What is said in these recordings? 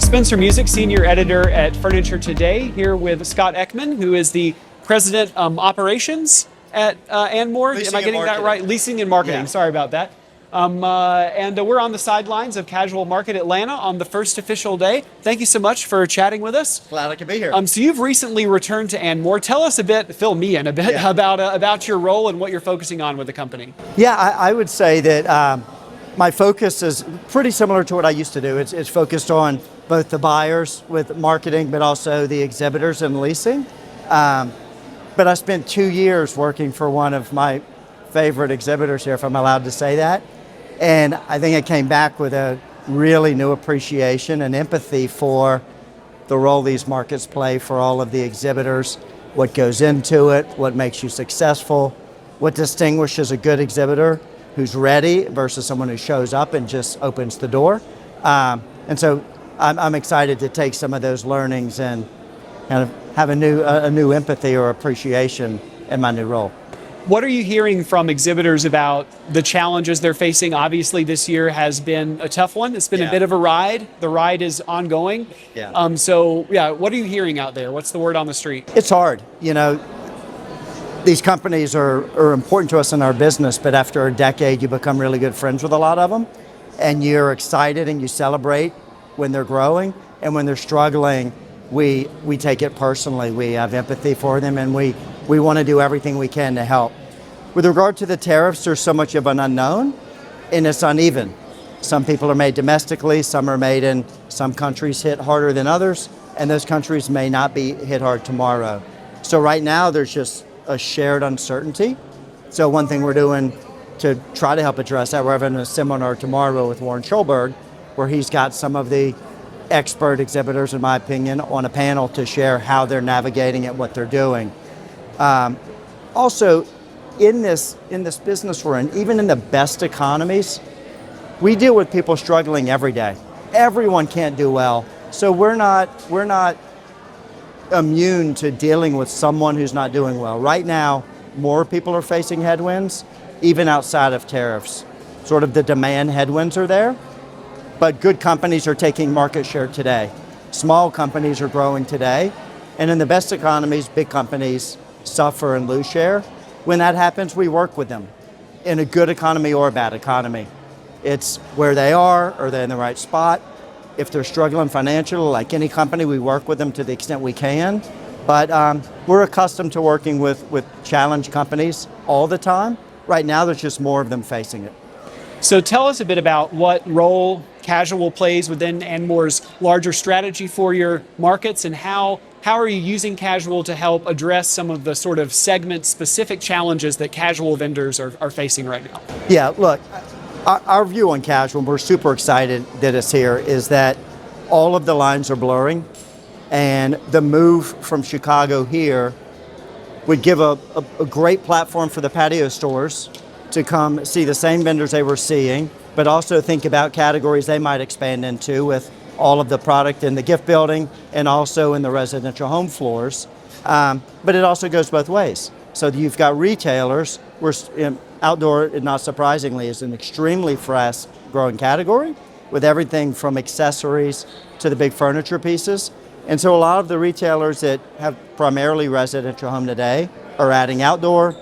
Spencer Music, Senior Editor at Furniture Today, here with Scott Eckman, who is the President Operations at ANDMORE. Am I getting that right? Leasing and Marketing, yeah. Sorry about that. And we're on the sidelines of Casual Market Atlanta on the first official day. Thank you so much for chatting with us. Glad I could be here. So you've recently returned to ANDMORE. Tell us a bit, fill me in a bit, yeah, about your role and what you're focusing on with the company. Yeah, I would say that my focus is pretty similar to what I used to do. It's focused on both the buyers with marketing, but also the exhibitors and leasing. But I spent 2 years working for one of my favorite exhibitors here, if I'm allowed to say that. And I think I came back with a really new appreciation and empathy for the role these markets play for all of the exhibitors, what goes into it, what makes you successful, what distinguishes a good exhibitor who's ready versus someone who shows up and just opens the door. And so I'm excited to take some of those learnings and kind of have a new empathy or appreciation in my new role. What are you hearing from exhibitors about the challenges they're facing? Obviously, this year has been a tough one. It's been a bit of a ride. The ride is ongoing. Yeah. What are you hearing out there? What's the word on the street? It's hard. You know, these companies are important to us in our business, but after a decade, you become really good friends with a lot of them, and you're excited and you celebrate when they're growing, and when they're struggling, we take it personally. We have empathy for them, and we want to do everything we can to help. With regard to the tariffs, there's so much of an unknown, and it's uneven. Some people are made domestically, some are made in some countries hit harder than others, and those countries may not be hit hard tomorrow. So right now, there's just a shared uncertainty. So one thing we're doing to try to help address that, we're having a seminar tomorrow with Warren Schulberg, where he's got some of the expert exhibitors, in my opinion, on a panel to share how they're navigating it, what they're doing. Also, in this business we're in, even in the best economies, we deal with people struggling every day. Everyone can't do well, so we're not immune to dealing with someone who's not doing well. Right now, more people are facing headwinds, even outside of tariffs. Sort of the demand headwinds are there, but good companies are taking market share today. Small companies are growing today, and in the best economies, big companies suffer and lose share. When that happens, we work with them in a good economy or a bad economy. It's where they are they in the right spot? If they're struggling financially, like any company, we work with them to the extent we can. But we're accustomed to working with challenged companies all the time. Right now, there's just more of them facing it. So tell us a bit about what role Casual plays within ANDMORE's larger strategy for your markets, and how are you using Casual to help address some of the sort of segment-specific challenges that casual vendors are facing right now? Yeah, look, our view on Casual, we're super excited that it's here, is that all of the lines are blurring, and the move from Chicago here would give a great platform for the patio stores to come see the same vendors they were seeing, but also think about categories they might expand into with all of the product in the gift building and also in the residential home floors. But it also goes both ways. So you've got retailers, where outdoor, not surprisingly, is an extremely fast growing category with everything from accessories to the big furniture pieces. And so a lot of the retailers that have primarily residential home today are adding outdoor,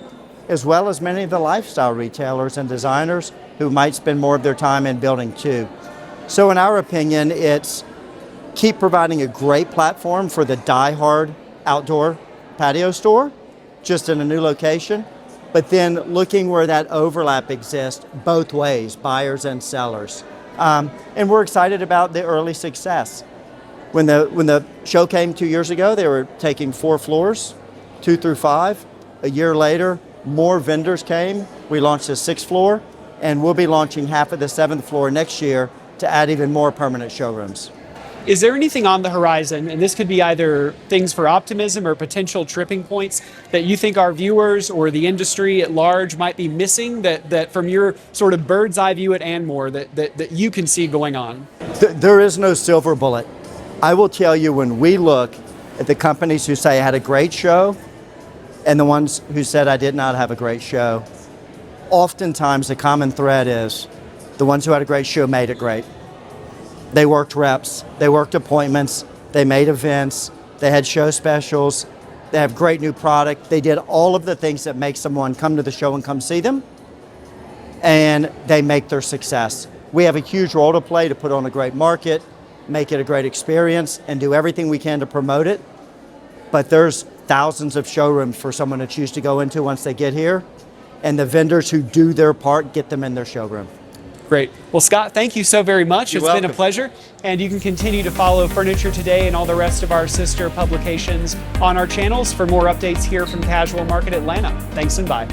as well as many of the lifestyle retailers and designers who might spend more of their time in building too. So in our opinion, it's keep providing a great platform for the die-hard outdoor patio store, just in a new location, but then looking where that overlap exists both ways, buyers and sellers. And we're excited about the early success. When the show came 2 years ago, they were taking 4 floors, 2 through 5. A year later, more vendors came. We launched the 6th floor, and we'll be launching half of the 7th floor next year to add even more permanent showrooms. Is there anything on the horizon, and this could be either things for optimism or potential tripping points, that you think our viewers or the industry at large might be missing that from your sort of bird's eye view at ANDMORE that you can see going on? There is no silver bullet. I will tell you, when we look at the companies who say I had a great show and the ones who said I did not have a great show, oftentimes the common thread is the ones who had a great show made it great. They worked reps, they worked appointments, they made events, they had show specials, they have great new product. They did all of the things that make someone come to the show and come see them, and they make their success. We have a huge role to play to put on a great market, make it a great experience, and do everything we can to promote it. But there's thousands of showrooms for someone to choose to go into once they get here, and the vendors who do their part get them in their showroom. Great. Well, Scott, thank you so very much. You're It's been welcome. a pleasure. And you can continue to follow Furniture Today and all the rest of our sister publications on our channels for more updates here from Casual Market Atlanta. Thanks and bye.